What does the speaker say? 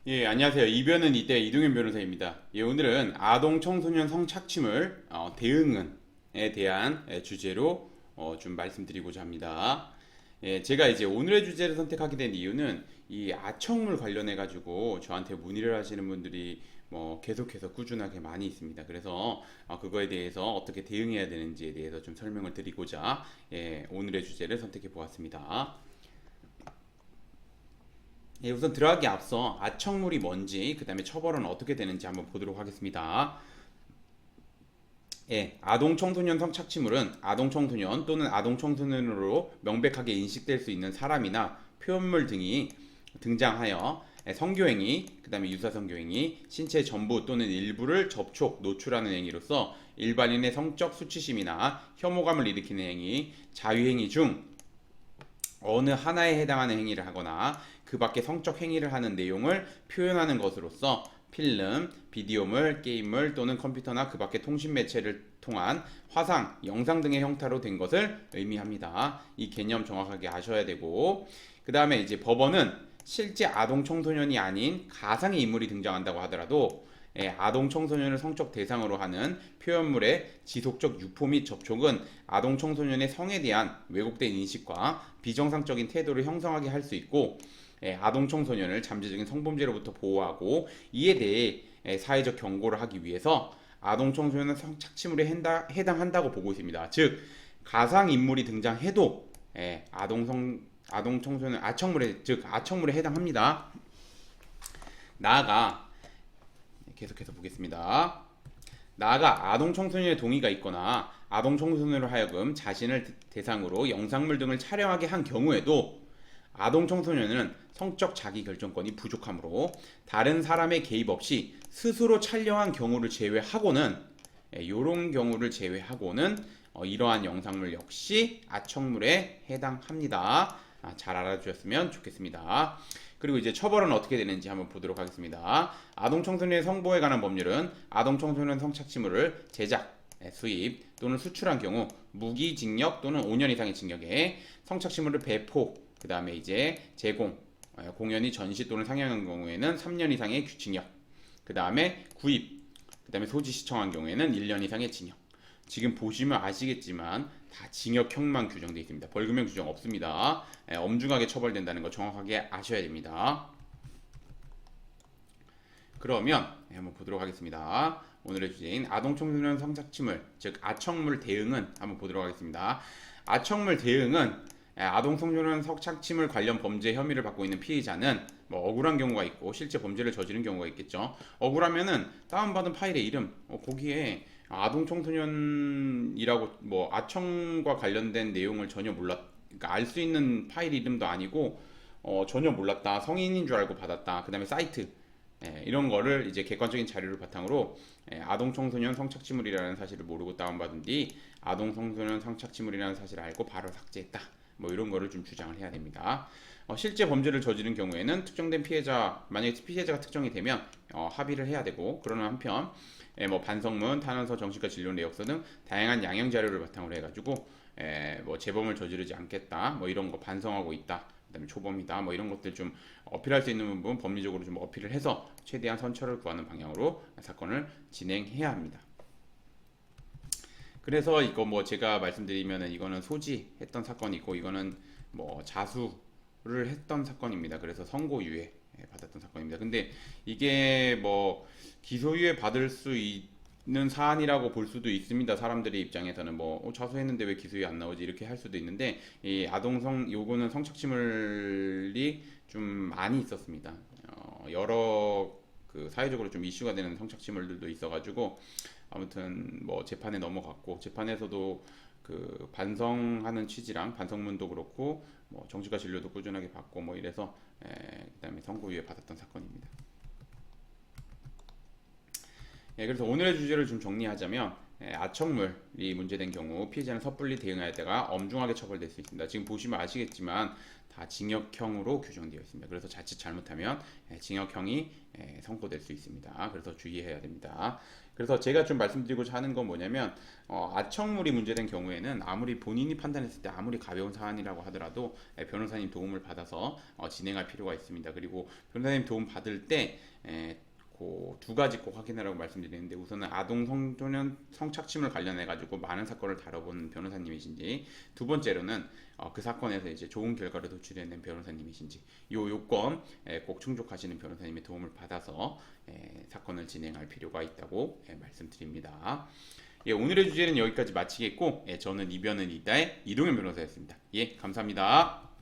예, 안녕하세요. 이변은 이때 이동현 변호사입니다. 예, 오늘은 아동 청소년 성착취물 대응은에 대한 주제로 좀 말씀드리고자 합니다. 예, 제가 이제 오늘의 주제를 선택하게 된 이유는 이 아청물 관련해 가지고 저한테 문의를 하시는 분들이 뭐 계속해서 꾸준하게 많이 있습니다. 그래서 그거에 대해서 어떻게 대응해야 되는지에 대해서 좀 설명을 드리고자 오늘의 주제를 선택해 보았습니다. 예, 우선 들어가기 앞서 아청물이 뭔지, 그 다음에 처벌은 어떻게 되는지 한번 보도록 하겠습니다. 예, 아동 청소년 성착취물은 아동 청소년 또는 아동 청소년으로 명백하게 인식될 수 있는 사람이나 표현물 등이 등장하여 성교행위, 그 다음에 유사성교행위, 신체 전부 또는 일부를 접촉, 노출하는 행위로서 일반인의 성적 수치심이나 혐오감을 일으키는 행위, 자유행위 중 어느 하나에 해당하는 행위를 하거나 그 밖에 성적 행위를 하는 내용을 표현하는 것으로서 필름, 비디오물, 게임물 또는 컴퓨터나 그 밖의 통신 매체를 통한 화상, 영상 등의 형태로 된 것을 의미합니다. 이 개념 정확하게 아셔야 되고, 그 다음에 이제 법원은 실제 아동 청소년이 아닌 가상의 인물이 등장한다고 하더라도 아동 청소년을 성적 대상으로 하는 표현물의 지속적 유포 및 접촉은 아동 청소년의 성에 대한 왜곡된 인식과 비정상적인 태도를 형성하게 할 수 있고, 아동 청소년을 잠재적인 성범죄로부터 보호하고 이에 대해 사회적 경고를 하기 위해서 아동 청소년은 성착취물에 해당한다고 보고 있습니다. 즉 가상 인물이 등장해도 아동 청소년 아청물에 해당합니다. 나아가 계속해서 보겠습니다. 나아가 아동 청소년의 동의가 있거나 아동 청소년으로 하여금 자신을 대상으로 영상물 등을 촬영하게 한 경우에도 아동 청소년은 성적 자기 결정권이 부족하므로 다른 사람의 개입 없이 스스로 촬영한 경우를 제외하고는 이런 경우를 제외하고는 이러한 영상물 역시 아청물에 해당합니다. 잘 알아주셨으면 좋겠습니다. 그리고 이제 처벌은 어떻게 되는지 한번 보도록 하겠습니다. 아동 청소년의 성보호에 관한 법률은 아동 청소년 성착취물을 제작, 수입 또는 수출한 경우 무기징역 또는 5년 이상의 징역에 성착취물을 배포, 그 다음에 이제 제공, 공연이 전시 또는 상영한 경우에는 3년 이상의 징역, 그 다음에 구입, 그 다음에 소지 시청한 경우에는 1년 이상의 징역. 지금 보시면 아시겠지만 다 징역형만 규정되어 있습니다. 벌금형 규정 없습니다. 엄중하게 처벌된다는 거 정확하게 아셔야 됩니다. 그러면 한번 보도록 하겠습니다. 오늘의 주제인 아동 청소년 성착취물, 즉 아청물 대응은 한번 보도록 하겠습니다. 아청물 대응은 아동 청소년 성착취물 관련 범죄 혐의를 받고 있는 피해자는 뭐 억울한 경우가 있고 실제 범죄를 저지른 경우가 있겠죠. 억울하면은 다운받은 파일의 이름, 거기에 아동 청소년이라고 뭐 아청과 관련된 내용을 전혀 그러니까 알 수 있는 파일 이름도 아니고 전혀 몰랐다, 성인인 줄 알고 받았다, 그 다음에 사이트 이런 거를 이제 객관적인 자료를 바탕으로 아동 청소년 성착취물이라는 사실을 모르고 다운받은 뒤 아동 청소년 성착취물이라는 사실을 알고 바로 삭제했다. 뭐 이런 거를 좀 주장을 해야 됩니다. 실제 범죄를 저지른 경우에는 특정된 피해자, 만약에 피해자가 특정이 되면 합의를 해야 되고, 그러는 한편 뭐 반성문, 탄원서, 정신과 진료 내역서 등 다양한 양형 자료를 바탕으로 해가지고 뭐 재범을 저지르지 않겠다, 뭐 이런 거 반성하고 있다, 그다음에 초범이다, 뭐 이런 것들 좀 어필할 수 있는 부분 법리적으로 좀 어필을 해서 최대한 선처를 구하는 방향으로 사건을 진행해야 합니다. 그래서 이거 뭐 제가 말씀드리면은 이거는 소지했던 사건이고 이거는 뭐 자수를 했던 사건입니다. 그래서 선고유예 받았던 사건입니다. 근데 이게 뭐 기소유예 받을 수 있는 사안이라고 볼 수도 있습니다. 사람들의 입장에서는 뭐 자수했는데 왜 기소유예 안 나오지 이렇게 할 수도 있는데, 이 아동성 요거는 성착취물이 좀 많이 있었습니다. 여러 그 사회적으로 좀 이슈가 되는 성착취물들도 있어가지고 아무튼 뭐 재판에 넘어갔고, 재판에서도 그 반성하는 취지랑 반성문도 그렇고 뭐 정신과 진료도 꾸준하게 받고 뭐 이래서 그다음에 선고유예 받았던 사건입니다. 그래서 오늘의 주제를 좀 정리하자면 아청물이 문제된 경우 피해자는 섣불리 대응하다가 엄중하게 처벌될 수 있습니다. 지금 보시면 아시겠지만 다 징역형으로 규정되어 있습니다. 그래서 자칫 잘못하면 징역형이 선고될 수 있습니다. 그래서 주의해야 됩니다. 그래서 제가 좀 말씀드리고자 하는 건 뭐냐면 아청물이 문제된 경우에는 아무리 본인이 판단했을 때 아무리 가벼운 사안이라고 하더라도 변호사님 도움을 받아서 진행할 필요가 있습니다. 그리고 변호사님 도움 받을 때 두 가지 꼭 확인하라고 말씀드리는데, 우선은 아동 성소년 성착취물 관련해 가지고 많은 사건을 다뤄본 변호사님이신지, 두 번째로는 그 사건에서 이제 좋은 결과를 도출해낸 변호사님이신지, 요 요건 꼭 충족하시는 변호사님의 도움을 받아서 사건을 진행할 필요가 있다고 말씀드립니다. 오늘의 주제는 여기까지 마치겠고, 저는 이변은 이다의 이동현 변호사였습니다. 감사합니다.